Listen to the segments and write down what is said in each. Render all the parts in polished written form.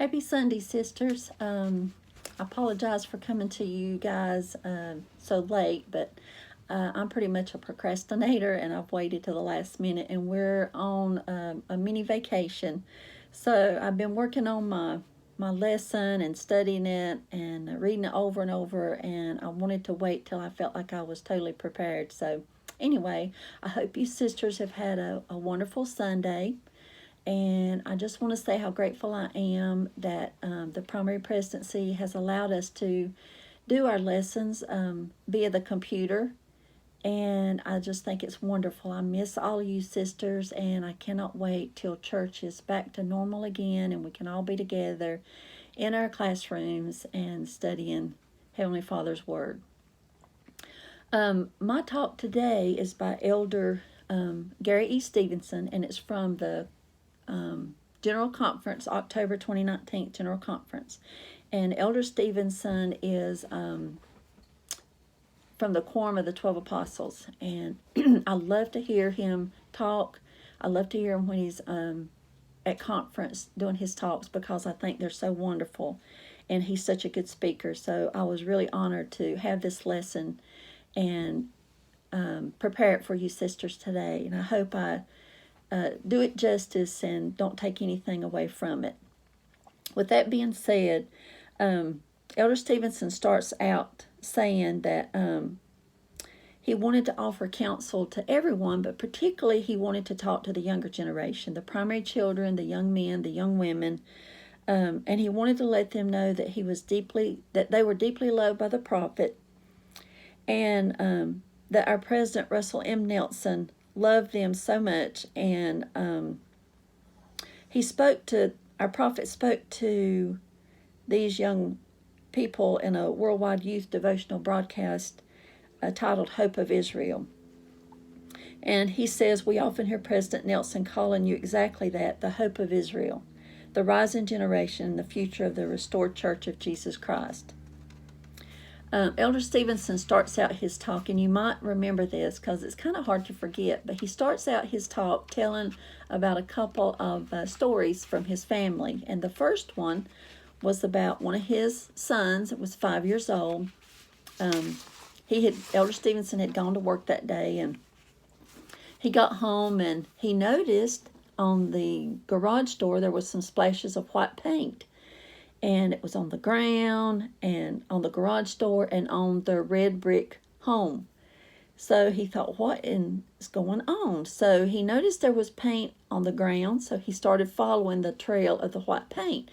Happy Sunday, sisters. I apologize for coming to you guys so late, but I'm pretty much a procrastinator and I've waited till the last minute, and we're on a mini vacation. So I've been working on my lesson and studying it and reading it over and over, and I wanted to wait till I felt like I was totally prepared. So anyway, I hope you sisters have had a wonderful Sunday. And I just want to say how grateful I am that the primary presidency has allowed us to do our lessons via the computer. And I just think it's wonderful. I miss all you sisters, and I cannot wait till church is back to normal again and we can all be together in our classrooms and studying Heavenly Father's Word. My talk today is by Elder Gary E. Stevenson, and it's from the General Conference, October 2019 General Conference. And Elder Stevenson is from the Quorum of the 12 Apostles. And I love to hear him talk. I love to hear him when he's at conference doing his talks, because I think they're so wonderful. And he's such a good speaker. So I was really honored to have this lesson and prepare it for you sisters today. And I hope I do it justice and don't take anything away from it. With that being said, Elder Stevenson starts out saying that he wanted to offer counsel to everyone, but particularly he wanted to talk to the younger generation, the primary children, the young men, the young women, and he wanted to let them know that that they were deeply loved by the prophet, and that our President Russell M. Nelson loved them so much. And our prophet spoke to these young people in a worldwide youth devotional broadcast titled Hope of Israel. And he says, we often hear President Nelson calling you exactly that, the hope of Israel, the rising generation, the future of the restored church of Jesus Christ. Elder Stevenson starts out his talk, and you might remember this because it's kind of hard to forget, but he starts out his talk telling about a couple of stories from his family. And the first one was about one of his sons that was 5 years old. Elder Stevenson had gone to work that day, and he got home and he noticed on the garage door there was some splashes of white paint. And it was on the ground and on the garage door and on the red brick home. So he thought, what is going on? So he noticed there was paint on the ground, so he started following the trail of the white paint.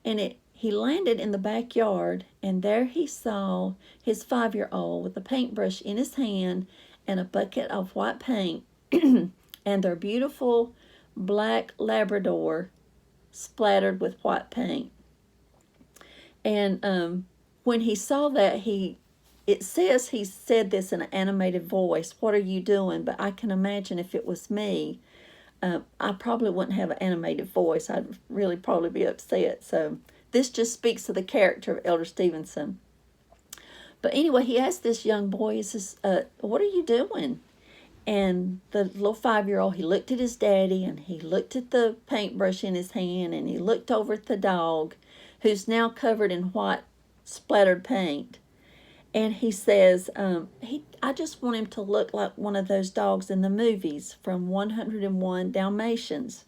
And he landed in the backyard, and there he saw his 5-year-old with a paintbrush in his hand and a bucket of white paint and their beautiful black Labrador splattered with white paint. And when he saw that, it says he said this in an animated voice, what are you doing? But I can imagine if it was me, I probably wouldn't have an animated voice. I'd really probably be upset. So this just speaks to the character of Elder Stevenson. But anyway, he asked this young boy, he says, what are you doing? And the little 5-year-old, he looked at his daddy, and he looked at the paintbrush in his hand, and he looked over at the dog, who's now covered in white splattered paint. And he says, I just want him to look like one of those dogs in the movies from 101 Dalmatians.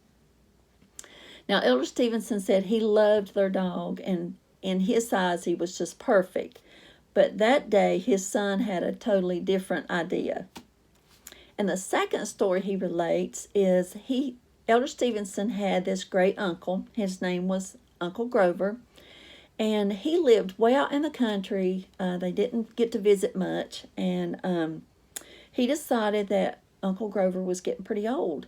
Now, Elder Stevenson said he loved their dog, and in his eyes, he was just perfect. But that day, his son had a totally different idea. And the second story he relates is Elder Stevenson had this great uncle. His name was Uncle Grover, and he lived way out in the country. They didn't get to visit much, and he decided that Uncle Grover was getting pretty old.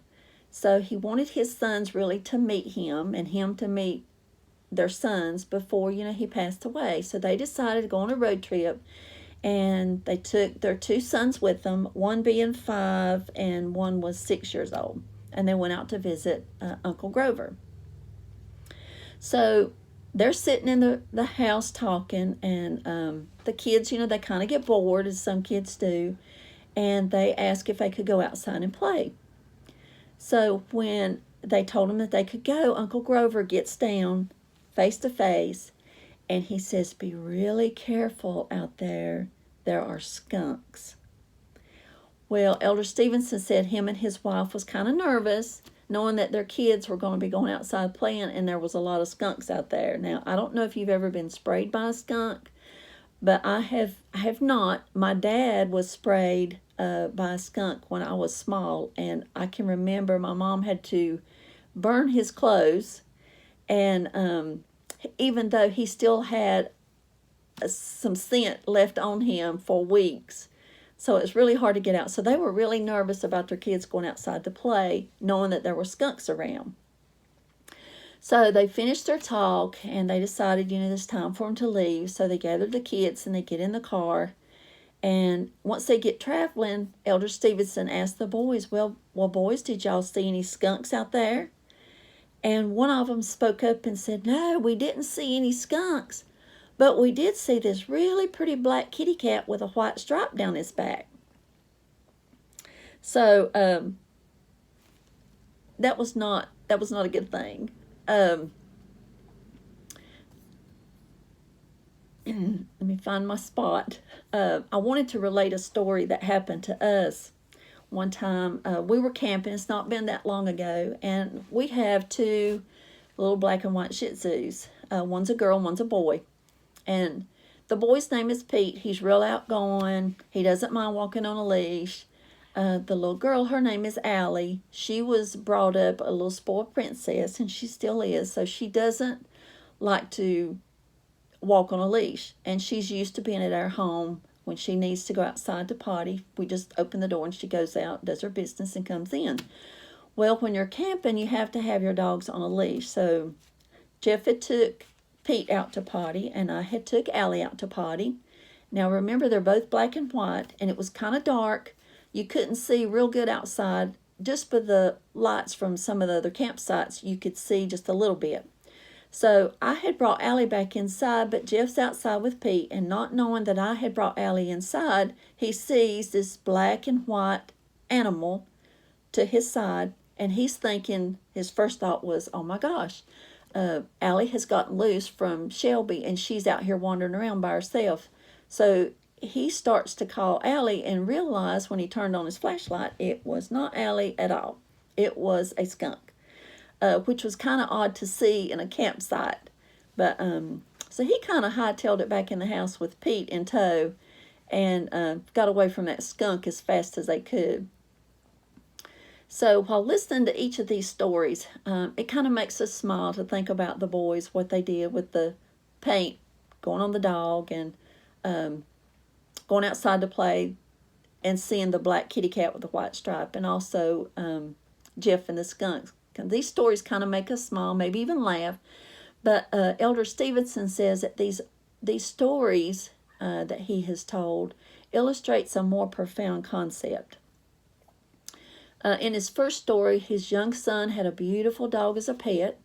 So he wanted his sons really to meet him and him to meet their sons before, he passed away. So they decided to go on a road trip, and they took their 2 sons with them, one being 5 and one was 6 years old. And they went out to visit Uncle Grover. So they're sitting in the house talking, and the kids, they kind of get bored, as some kids do, and they ask if they could go outside and play. So when they told them that they could go, Uncle Grover gets down face to face, and he says, "Be really careful out there. There are skunks." Well, Elder Stevenson said him and his wife was kind of nervous, knowing that their kids were going to be going outside playing, and there was a lot of skunks out there. Now, I don't know if you've ever been sprayed by a skunk, but I have not. My dad was sprayed by a skunk when I was small, and I can remember my mom had to burn his clothes, and even though he still had some scent left on him for weeks, so it's really hard to get out. So they were really nervous about their kids going outside to play, knowing that there were skunks around. So they finished their talk, and they decided, it's time for them to leave. So they gathered the kids, and they get in the car. And once they get traveling, Elder Stevenson asked the boys, well, boys, did y'all see any skunks out there? And one of them spoke up and said, "No, we didn't see any skunks. But we did see this really pretty black kitty cat with a white stripe down his back." So that was not a good thing. Let me find my spot. I wanted to relate a story that happened to us one time. We were camping. It's not been that long ago, and we have two little black and white Shih Tzus. One's a girl, one's a boy. And the boy's name is Pete. He's real outgoing. He doesn't mind walking on a leash. The little girl, her name is Allie. She was brought up a little spoiled princess, and she still is. So she doesn't like to walk on a leash. And she's used to being at our home. When she needs to go outside to potty, we just open the door and she goes out, does her business, and comes in. Well, when you're camping, you have to have your dogs on a leash. So Jeff had took Pete out to potty, and I had took Allie out to potty. Now remember, they're both black and white, and it was kind of dark. You couldn't see real good outside. Just by the lights from some of the other campsites, you could see just a little bit. So I had brought Allie back inside, but Jeff's outside with Pete, and not knowing that I had brought Allie inside, he sees this black and white animal to his side, and he's thinking, his first thought was, "Oh my gosh, Allie has gotten loose from Shelby, and she's out here wandering around by herself." So he starts to call Allie, and realized when he turned on his flashlight, it was not Allie at all. It was a skunk, which was kind of odd to see in a campsite. But so he kind of hightailed it back in the house with Pete in tow, and got away from that skunk as fast as they could. So while listening to each of these stories, it kind of makes us smile to think about the boys, what they did with the paint going on the dog, and going outside to play, and seeing the black kitty cat with the white stripe, and also Jeff and the skunks. These stories kind of make us smile, maybe even laugh. But Elder Stevenson says that these stories that he has told illustrates a more profound concept. In his first story, his young son had a beautiful dog as a pet,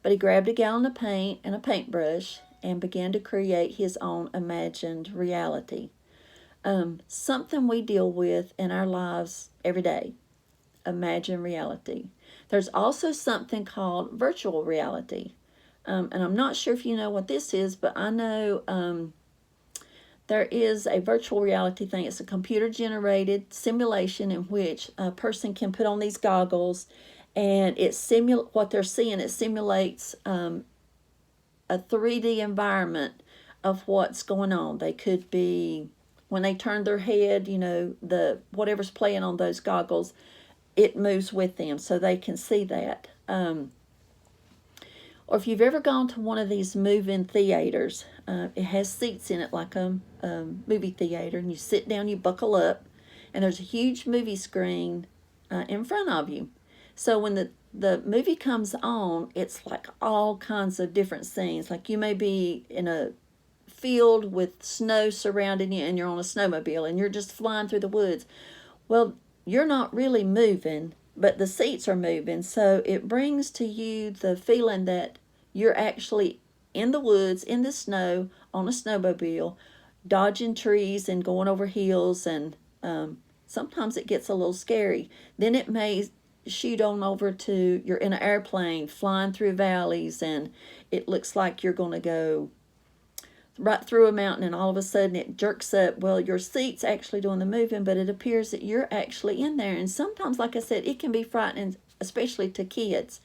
but he grabbed a gallon of paint and a paintbrush and began to create his own imagined reality. Something we deal with in our lives every day, imagined reality. There's also something called virtual reality. And I'm not sure if you know what this is, but I know there is a virtual reality thing. It's a computer-generated simulation in which a person can put on these goggles, and what they're seeing, it simulates a 3D environment of what's going on. They could be, when they turn their head, whatever's playing on those goggles, it moves with them, so they can see that. Or if you've ever gone to one of these move-in theaters, it has seats in it like a movie theater, and you sit down, you buckle up, and there's a huge movie screen in front of you. So when the movie comes on, it's like all kinds of different scenes. Like you may be in a field with snow surrounding you, and you're on a snowmobile, and you're just flying through the woods. Well, you're not really moving, but the seats are moving, so it brings to you the feeling that you're actually in the woods, in the snow, on a snowmobile, dodging trees and going over hills, and sometimes it gets a little scary. Then it may shoot on over to, you're in an airplane flying through valleys, and it looks like you're going to go right through a mountain, and all of a sudden it jerks up. Well, your seat's actually doing the moving, but it appears that you're actually in there. And sometimes, like I said, it can be frightening, especially to kids.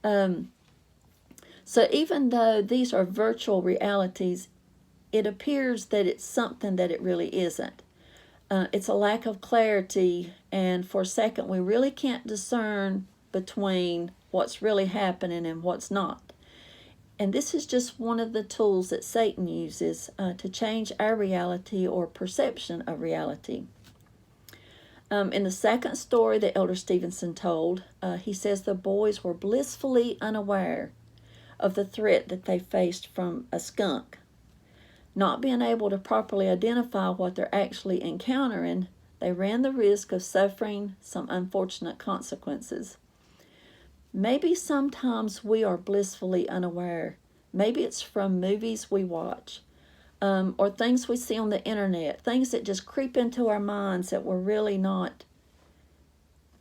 So even though these are virtual realities, it appears that it's something that it really isn't. It's a lack of clarity, and for a second we really can't discern between what's really happening and what's not. And this is just one of the tools that Satan uses to change our reality or perception of reality. In the second story that Elder Stevenson told, he says the boys were blissfully unaware of the threat that they faced from a skunk. Not being able to properly identify what they're actually encountering, they ran the risk of suffering some unfortunate consequences. Maybe sometimes we are blissfully unaware. Maybe it's from movies we watch, or things we see on the internet, things that just creep into our minds that we're really not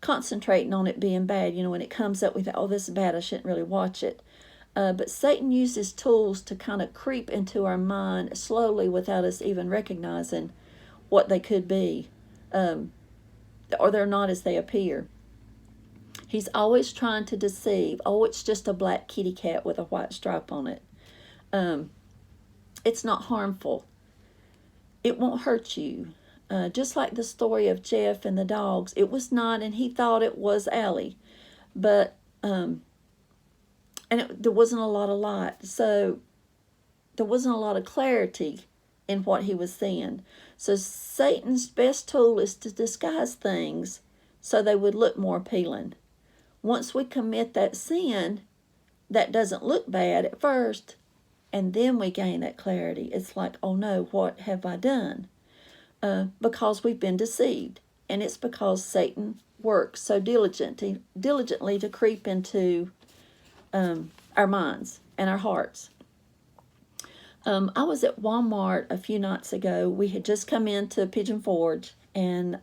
concentrating on it being bad. When it comes up, we think, oh, this is bad, I shouldn't really watch it. But Satan uses tools to kind of creep into our mind slowly without us even recognizing what they could be, or they're not as they appear. He's always trying to deceive. Oh, it's just a black kitty cat with a white stripe on it. It's not harmful. It won't hurt you. Just like the story of Jeff and the dogs, it was not, and he thought it was Allie. But, there wasn't a lot of light. So there wasn't a lot of clarity in what he was seeing. So Satan's best tool is to disguise things so they would look more appealing. Once we commit that sin, that doesn't look bad at first, and then we gain that clarity. It's like, oh no, what have I done? Because we've been deceived. And it's because Satan works so diligently to creep into our minds and our hearts. I was at Walmart a few nights ago. We had just come into Pigeon Forge, and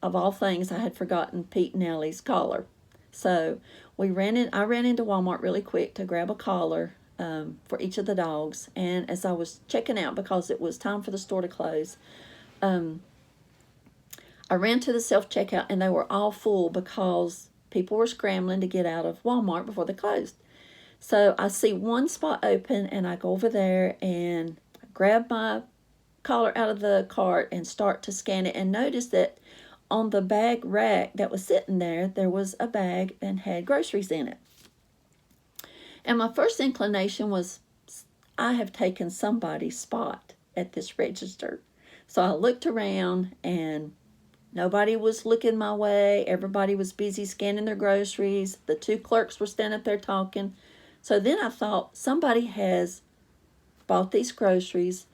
of all things, I had forgotten Pete and Ellie's collar. So I ran into Walmart really quick to grab a collar for each of the dogs. And as I was checking out, because it was time for the store to close, I ran to the self-checkout, and they were all full because people were scrambling to get out of Walmart before they closed. So I see one spot open, and I go over there and grab my collar out of the cart and start to scan it, and notice that on the bag rack that was sitting there, there was a bag and had groceries in it. And my first inclination was, I have taken somebody's spot at this register. So I looked around, and nobody was looking my way. Everybody was busy scanning their groceries. The two clerks were standing up there talking. So then I thought, somebody has bought these groceries.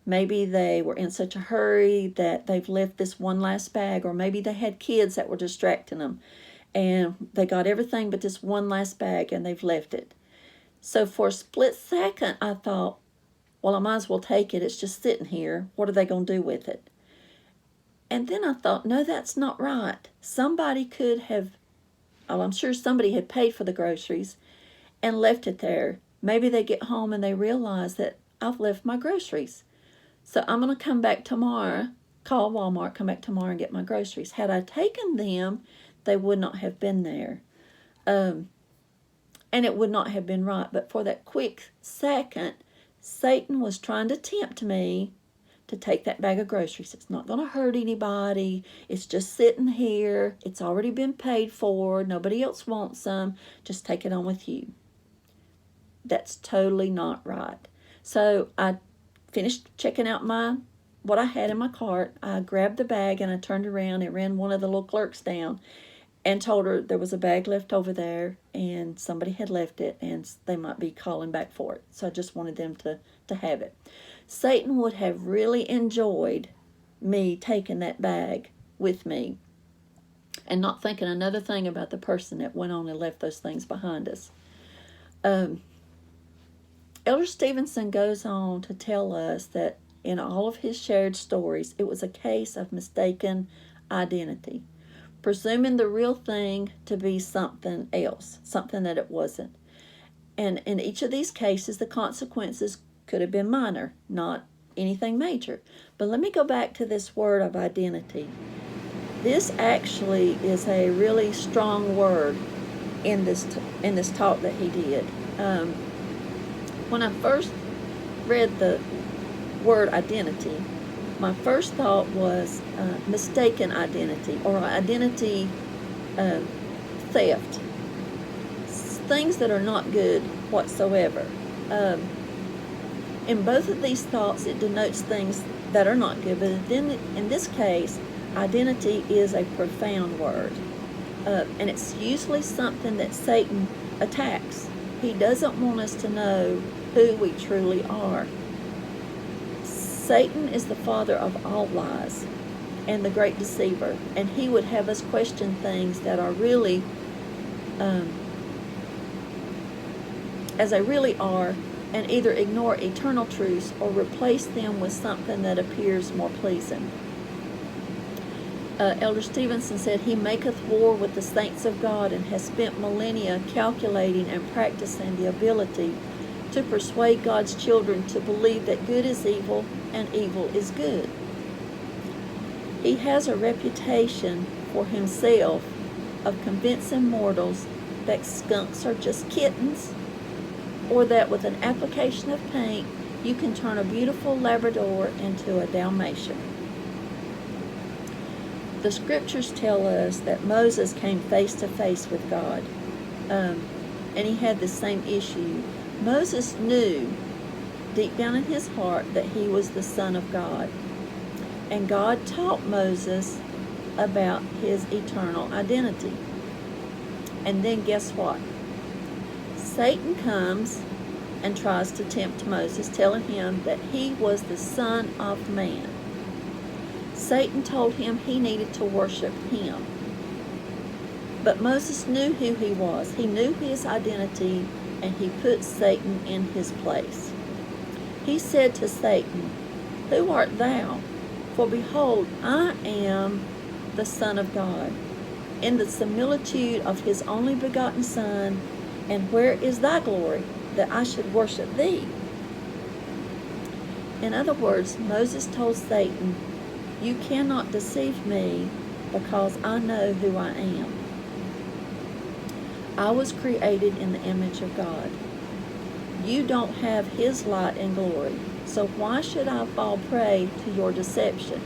Maybe they were in such a hurry that they've left this one last bag, or maybe they had kids that were distracting them, and they got everything but this one last bag, and they've left it. So for a split second, I thought, well, I might as well take it. It's just sitting here. What are they going to do with it? And then I thought, no, that's not right. Somebody could have, I'm sure somebody had paid for the groceries and left it there. Maybe they get home and they realize that I've left my groceries. So I'm going to come back tomorrow, call Walmart, come back tomorrow and get my groceries. Had I taken them, they would not have been there. And it would not have been right. But for that quick second, Satan was trying to tempt me to take that bag of groceries. It's not going to hurt anybody. It's just sitting here. It's already been paid for. Nobody else wants some. Just take it on with you. That's totally not right. So I finished checking out what I had in my cart. I grabbed the bag, and I turned around and ran one of the little clerks down and told her there was a bag left over there and somebody had left it and they might be calling back for it. So I just wanted them to have it. Satan would have really enjoyed me taking that bag with me and not thinking another thing about the person that went on and left those things behind us. Elder Stevenson goes on to tell us that in all of his shared stories, it was a case of mistaken identity. presuming the real thing to be something else, something that it wasn't. And in each of these cases, the consequences could have been minor, not anything major. But let me go back to this word of identity. This actually is a really strong word in this talk that he did. When I first read the word identity, my first thought was mistaken identity or identity theft. Things that are not good whatsoever. In both of these thoughts, it denotes things that are not good, but then in this case, identity is a profound word. And it's usually something that Satan attacks. He doesn't want us to know who we truly are. Satan is the father of all lies and the great deceiver, and he would have us question things that are really as they really are, and either ignore eternal truths or replace them with something that appears more pleasing. Elder Stevenson said, "He maketh war with the saints of God and has spent millennia calculating and practicing the ability to persuade God's children to believe that good is evil and evil is good. He has a reputation for himself of convincing mortals that skunks are just kittens, or that with an application of paint you can turn a beautiful Labrador into a Dalmatian." The scriptures tell us that Moses came face to face with God, and he had the same issue. Moses knew deep down in his heart that he was the Son of God, and God taught Moses about his eternal identity. And then guess what? Satan comes and tries to tempt Moses, telling him that he was the Son of Man. Satan told him he needed to worship him. But Moses knew who he was. He knew his identity, and he put Satan in his place. He said to Satan, "Who art thou? For behold, I am the Son of God, in the similitude of his only begotten Son, and where is thy glory, that I should worship thee?" In other words, Moses told Satan, "You cannot deceive me because I know who I am. I was created in the image of God. You don't have his light and glory, so why should I fall prey to your deception?"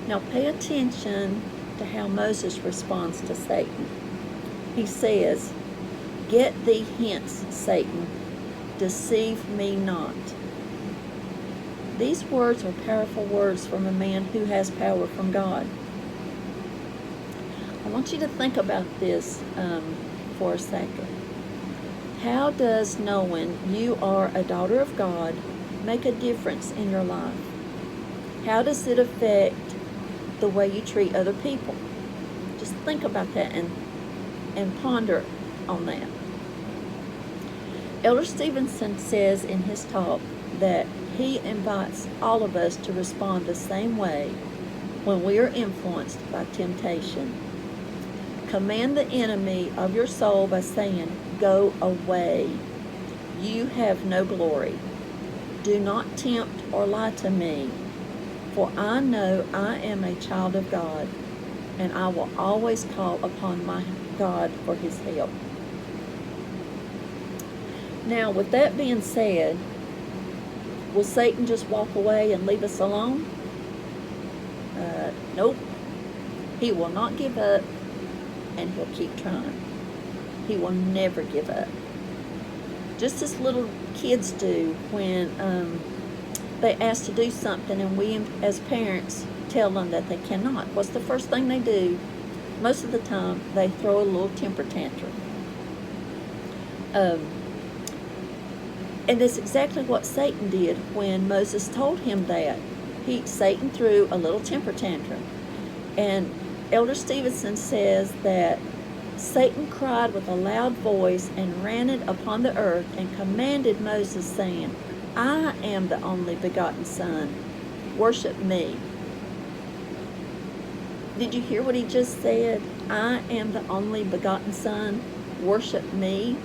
Now pay attention to how Moses responds to Satan. He says, "Get thee hence, Satan, deceive me not." These words are powerful words from a man who has power from God. I want you to think about this for a second. How does knowing you are a daughter of God make a difference in your life? How does it affect the way you treat other people? Just think about that and ponder on that. Elder Stevenson says in his talk that he invites all of us to respond the same way when we are influenced by temptation. Command the enemy of your soul by saying, "Go away. You have no glory. Do not tempt or lie to me, for I know I am a child of God, and I will always call upon my God for his help." Now, with that being said, will Satan just walk away and leave us alone? Nope. He will not give up, and he'll keep trying. He will never give up. Just as little kids do when they ask to do something and we as parents tell them that they cannot. What's the first thing they do? Most of the time, they throw a little temper tantrum. And that's exactly what Satan did when Moses told him that. Satan threw a little temper tantrum. And Elder Stevenson says that Satan cried with a loud voice and ran it upon the earth and commanded Moses, saying, "I am the only begotten Son. Worship me." Did you hear what he just said? I am the only begotten Son. Worship me.